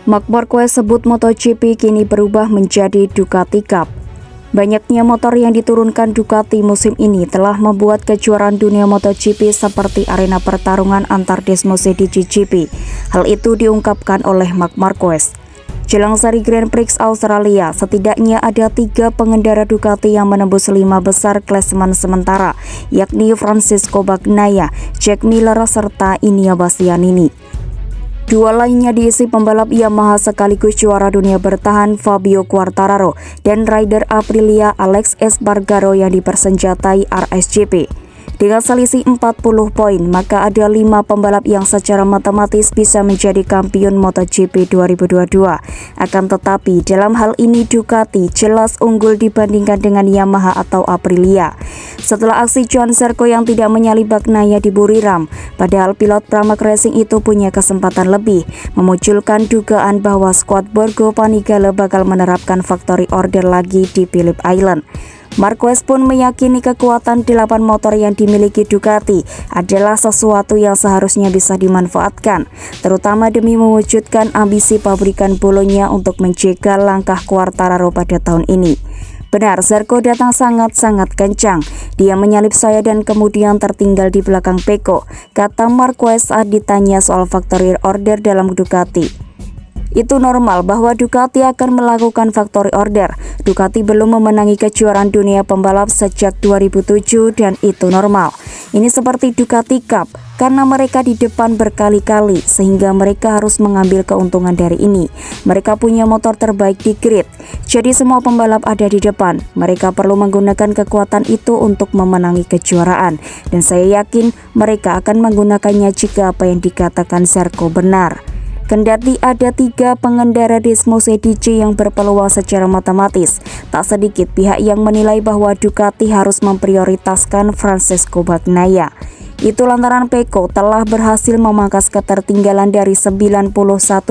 Marc Marquez sebut MotoGP kini berubah menjadi Ducati Cup. Banyaknya motor yang diturunkan Ducati musim ini telah membuat kejuaraan dunia MotoGP seperti arena pertarungan antar desmose di GP. Hal itu diungkapkan oleh Marc Marquez. Jelang seri Grand Prix Australia, setidaknya ada 3 pengendara Ducati yang menembus 5 besar klasemen sementara, yakni Francesco Bagnaia, Jack Miller, serta Enea Bastianini. 2 lainnya diisi pembalap Yamaha sekaligus juara dunia bertahan Fabio Quartararo dan rider Aprilia Alex Espargaro yang dipersenjatai RSGP. Dengan selisih 40 poin, maka ada 5 pembalap yang secara matematis bisa menjadi kampiun MotoGP 2022. Akan tetapi, dalam hal ini Ducati jelas unggul dibandingkan dengan Yamaha atau Aprilia. Setelah aksi Johan Zarco yang tidak menyalip Bagnaia di Buriram, padahal pilot Pramac Racing itu punya kesempatan lebih, memunculkan dugaan bahwa skuad Borgo Panigale bakal menerapkan factory order lagi di Phillip Island. Marquez pun meyakini kekuatan 8 motor yang dimiliki Ducati adalah sesuatu yang seharusnya bisa dimanfaatkan, terutama demi mewujudkan ambisi pabrikan Bologna untuk menjegal langkah Quartararo pada tahun ini. Benar, Zarco datang sangat-sangat kencang. Dia menyalip saya dan kemudian tertinggal di belakang Pecco, kata Marquez saat ditanya soal factory order dalam Ducati. Itu normal bahwa Ducati akan melakukan factory order. Ducati belum memenangi kejuaraan dunia pembalap sejak 2007 dan itu normal. Ini seperti Ducati Cup karena mereka di depan berkali-kali sehingga mereka harus mengambil keuntungan dari ini. Mereka punya motor terbaik di grid. Jadi semua pembalap ada di depan. Mereka perlu menggunakan kekuatan itu untuk memenangi kejuaraan dan saya yakin mereka akan menggunakannya jika apa yang dikatakan Zarco benar. Kendati ada 3 pengendara Desmose DJ yang berpeluang secara matematis, tak sedikit pihak yang menilai bahwa Ducati harus memprioritaskan Francesco Bagnaia. Itu lantaran Pecco telah berhasil memangkas ketertinggalan dari 91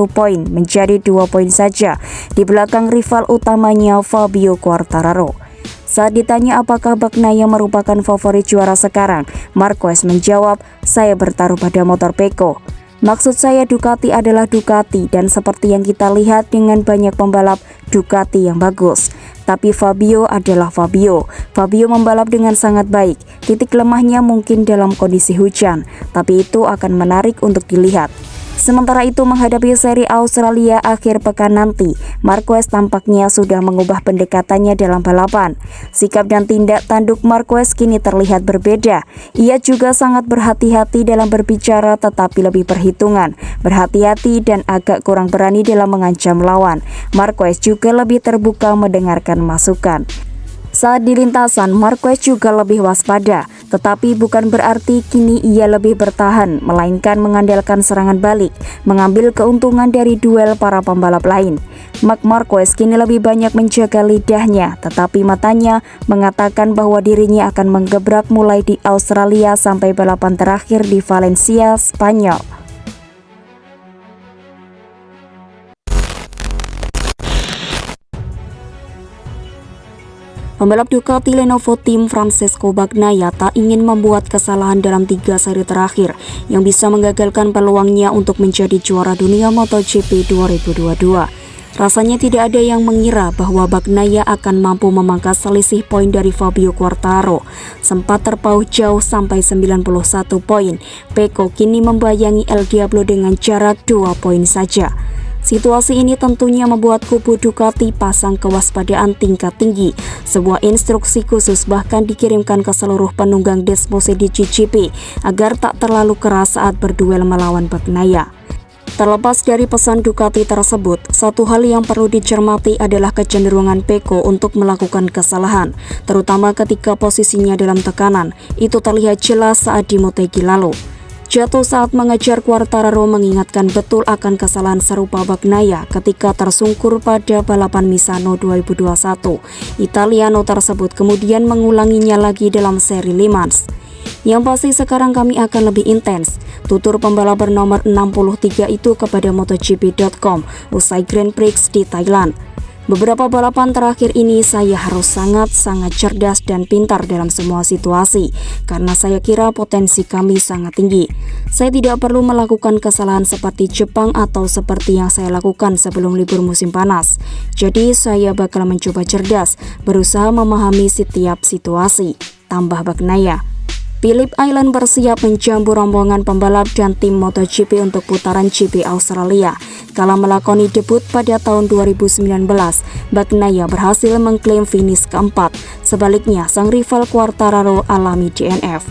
poin menjadi 2 poin saja di belakang rival utamanya Fabio Quartararo. Saat ditanya apakah Bagnaia merupakan favorit juara sekarang, Marquez menjawab, "Saya bertaruh pada motor Pecco. Maksud saya Ducati adalah Ducati dan seperti yang kita lihat dengan banyak pembalap Ducati yang bagus. Tapi Fabio adalah Fabio. Fabio membalap dengan sangat baik. Titik lemahnya mungkin dalam kondisi hujan, tapi itu akan menarik untuk dilihat." Sementara itu menghadapi seri Australia akhir pekan nanti, Marquez tampaknya sudah mengubah pendekatannya dalam balapan. Sikap dan tindak tanduk Marquez kini terlihat berbeda. Ia juga sangat berhati-hati dalam berbicara tetapi lebih perhitungan, berhati-hati dan agak kurang berani dalam mengancam lawan. Marquez juga lebih terbuka mendengarkan masukan. Saat di lintasan, Marquez juga lebih waspada, tetapi bukan berarti kini ia lebih bertahan, melainkan mengandalkan serangan balik, mengambil keuntungan dari duel para pembalap lain. Marc Marquez kini lebih banyak menjaga lidahnya, tetapi matanya mengatakan bahwa dirinya akan menggebrak mulai di Australia sampai balapan terakhir di Valencia, Spanyol. Pembalap Ducati Lenovo Team Francesco Bagnaia tak ingin membuat kesalahan dalam 3 seri terakhir yang bisa menggagalkan peluangnya untuk menjadi juara dunia MotoGP 2022. Rasanya tidak ada yang mengira bahwa Bagnaia akan mampu memangkas selisih poin dari Fabio Quartararo. Sempat terpaut jauh sampai 91 poin, Pecco kini membayangi El Diablo dengan jarak 2 poin saja. Situasi ini tentunya membuat kubu Ducati pasang kewaspadaan tingkat tinggi. Sebuah instruksi khusus bahkan dikirimkan ke seluruh penunggang Desmose di GP agar tak terlalu keras saat berduel melawan Bagnaia. Terlepas dari pesan Ducati tersebut, satu hal yang perlu dicermati adalah kecenderungan Pecco untuk melakukan kesalahan, terutama ketika posisinya dalam tekanan. Itu terlihat jelas saat di Motegi lalu. Jatuh saat mengejar Quartararo mengingatkan betul akan kesalahan serupa Bagnaia ketika tersungkur pada balapan Misano 2021. Italiano tersebut kemudian mengulanginya lagi dalam seri Le Mans. Yang pasti sekarang kami akan lebih intens, tutur pembalap bernomor 63 itu kepada MotoGP.com usai Grand Prix di Thailand. Beberapa balapan terakhir ini saya harus sangat-sangat cerdas dan pintar dalam semua situasi, karena saya kira potensi kami sangat tinggi. Saya tidak perlu melakukan kesalahan seperti Jepang atau seperti yang saya lakukan sebelum libur musim panas. Jadi saya bakal mencoba cerdas, berusaha memahami setiap situasi, tambah Bagnaia. Phillip Island bersiap menjamu rombongan pembalap dan tim MotoGP untuk putaran GP Australia. Kala melakoni debut pada tahun 2019, Bagnaia berhasil mengklaim finish keempat. Sebaliknya, sang rival Quartararo alami DNF.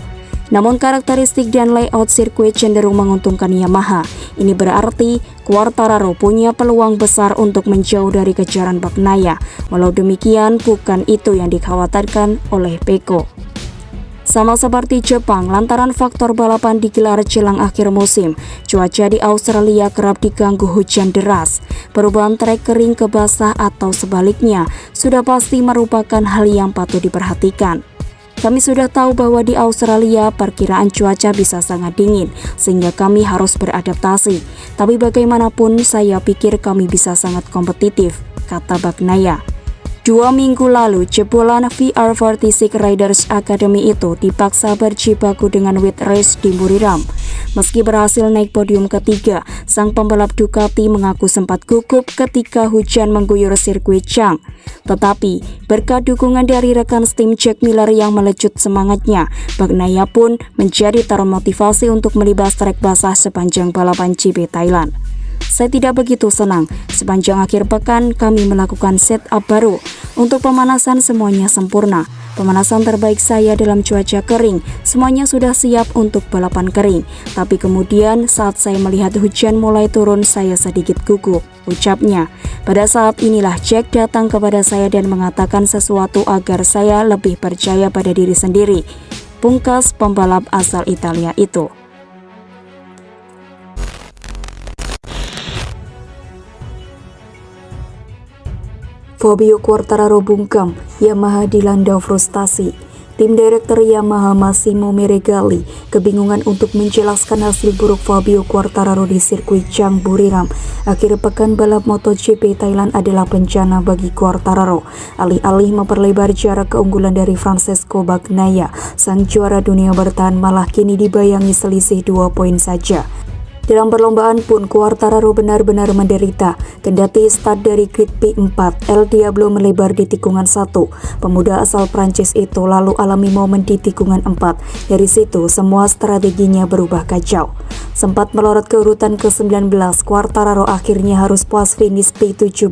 Namun karakteristik dan layout sirkuit cenderung menguntungkan Yamaha. Ini berarti Quartararo punya peluang besar untuk menjauh dari kejaran Bagnaia. Walau demikian, bukan itu yang dikhawatirkan oleh Pecco. Sama seperti Jepang, lantaran faktor balapan digelar jelang akhir musim, cuaca di Australia kerap diganggu hujan deras. Perubahan trek kering ke basah atau sebaliknya sudah pasti merupakan hal yang patut diperhatikan. Kami sudah tahu bahwa di Australia perkiraan cuaca bisa sangat dingin, sehingga kami harus beradaptasi. Tapi bagaimanapun saya pikir kami bisa sangat kompetitif, kata Bagnaia. 2 minggu lalu, jebolan VR46 Riders Academy itu dipaksa berjibaku dengan wet race di Buriram. Meski berhasil naik podium ketiga, sang pembalap Ducati mengaku sempat gugup ketika hujan mengguyur sirkuit Chang. Tetapi, berkat dukungan dari rekan tim Jack Miller yang melecut semangatnya, Bagnaia pun menjadi termotivasi untuk melibas trek basah sepanjang balapan GP Thailand. Saya tidak begitu senang. Sepanjang akhir pekan kami melakukan setup baru. Untuk pemanasan semuanya sempurna. Pemanasan terbaik saya dalam cuaca kering. Semuanya sudah siap untuk balapan kering. Tapi kemudian saat saya melihat hujan mulai turun, saya sedikit gugup, ucapnya. Pada saat inilah Jack datang kepada saya dan mengatakan sesuatu agar saya lebih percaya pada diri sendiri. Pungkas pembalap asal Italia itu. Fabio Quartararo bungkam, Yamaha dilanda frustasi. Tim direktur Yamaha Massimo Meregali kebingungan untuk menjelaskan hasil buruk Fabio Quartararo di sirkuit Chang Buriram. Akhir pekan balap MotoGP Thailand adalah bencana bagi Quartararo. Alih-alih memperlebar jarak keunggulan dari Francesco Bagnaia, sang juara dunia bertahan malah kini dibayangi selisih 2 poin saja. Dalam perlombaan pun Quartararo benar-benar menderita. Kendati start dari grid P4, El Diablo melebar di tikungan 1. Pemuda asal Prancis itu lalu alami momen di tikungan 4. Dari situ semua strateginya berubah kacau. Sempat melorot ke urutan ke-19, Quartararo akhirnya harus puas finish P17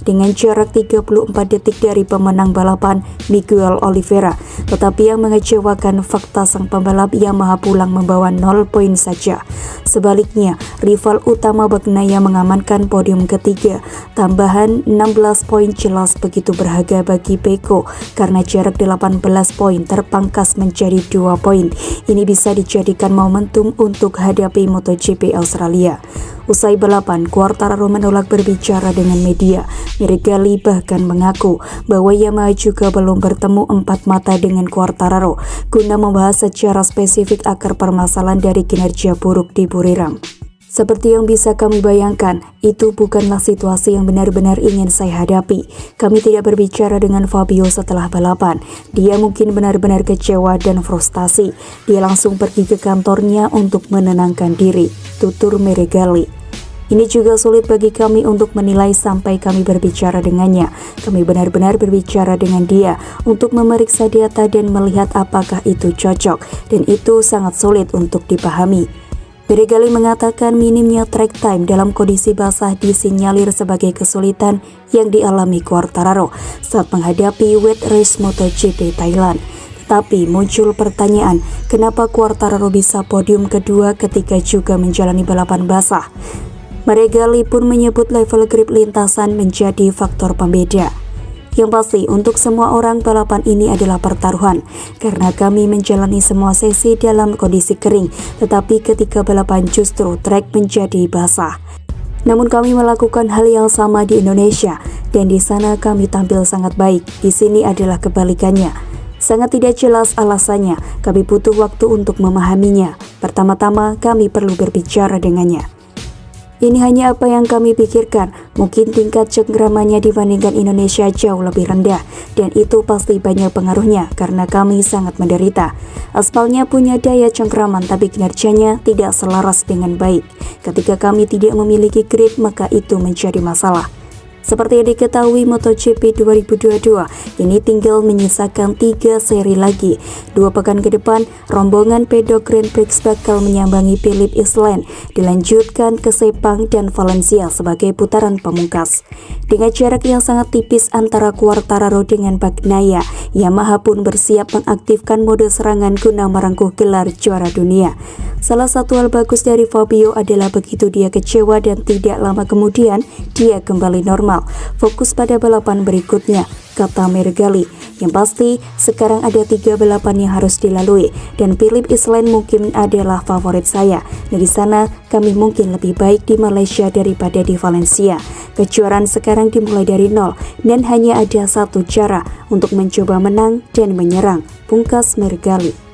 dengan jarak 34 detik dari pemenang balapan Miguel Oliveira. Tetapi yang mengecewakan, fakta sang pembalap Yamaha pulang membawa 0 poin saja. Sebaliknya, rival utama Bagnaia mengamankan podium ketiga. Tambahan 16 poin jelas begitu berharga bagi Pecco karena jarak 18 poin terpangkas menjadi 2 poin. Ini bisa dijadikan momentum untuk hadapi MotoGP Australia. Usai balapan, Quartararo menolak berbicara dengan media. Meregali bahkan mengaku bahwa Yamaha juga belum bertemu empat mata dengan Quartararo guna membahas secara spesifik akar permasalahan dari kinerja buruk di Buriram. Seperti yang bisa kami bayangkan, itu bukanlah situasi yang benar-benar ingin saya hadapi. Kami tidak berbicara dengan Fabio setelah balapan. Dia mungkin benar-benar kecewa dan frustasi. Dia langsung pergi ke kantornya untuk menenangkan diri, tutur Meregali. Ini juga sulit bagi kami untuk menilai sampai kami berbicara dengannya. Kami benar-benar berbicara dengan dia untuk memeriksa data dan melihat apakah itu cocok, dan itu sangat sulit untuk dipahami. Meregali mengatakan minimnya track time dalam kondisi basah disinyalir sebagai kesulitan yang dialami Quartararo saat menghadapi wet race MotoGP Thailand. Tapi muncul pertanyaan, kenapa Quartararo bisa podium kedua ketika juga menjalani balapan basah? Meregali pun menyebut level grip lintasan menjadi faktor pembeda. Yang pasti, untuk semua orang balapan ini adalah pertaruhan, karena kami menjalani semua sesi dalam kondisi kering, tetapi ketika balapan justru trek menjadi basah. Namun kami melakukan hal yang sama di Indonesia, dan di sana kami tampil sangat baik. Di sini adalah kebalikannya. Sangat tidak jelas alasannya, kami butuh waktu untuk memahaminya. Pertama-tama, kami perlu berbicara dengannya. Ini hanya apa yang kami pikirkan, mungkin tingkat cengkramannya dibandingkan Indonesia jauh lebih rendah, dan itu pasti banyak pengaruhnya karena kami sangat menderita. Aspalnya punya daya cengkraman tapi kinerjanya tidak selaras dengan baik. Ketika kami tidak memiliki grip, maka itu menjadi masalah. Seperti yang diketahui, MotoGP 2022 ini tinggal menyisakan 3 seri lagi. 2 pekan ke depan, rombongan pedok Grand Prix bakal menyambangi Phillip Island, dilanjutkan ke Sepang dan Valencia sebagai putaran pemungkas. Dengan jarak yang sangat tipis antara Quartararo dengan Bagnaia, Yamaha pun bersiap mengaktifkan mode serangan guna merengkuh gelar juara dunia. Salah satu hal bagus dari Fabio adalah begitu dia kecewa dan tidak lama kemudian dia kembali normal. Fokus pada balapan berikutnya, kata Meregali. Yang pasti, sekarang ada 3 balapan yang harus dilalui, dan Phillip Island mungkin adalah favorit saya. Dari sana, kami mungkin lebih baik di Malaysia daripada di Valencia. Kejuaraan sekarang dimulai dari nol, dan hanya ada satu cara untuk mencoba menang dan menyerang, pungkas Meregali.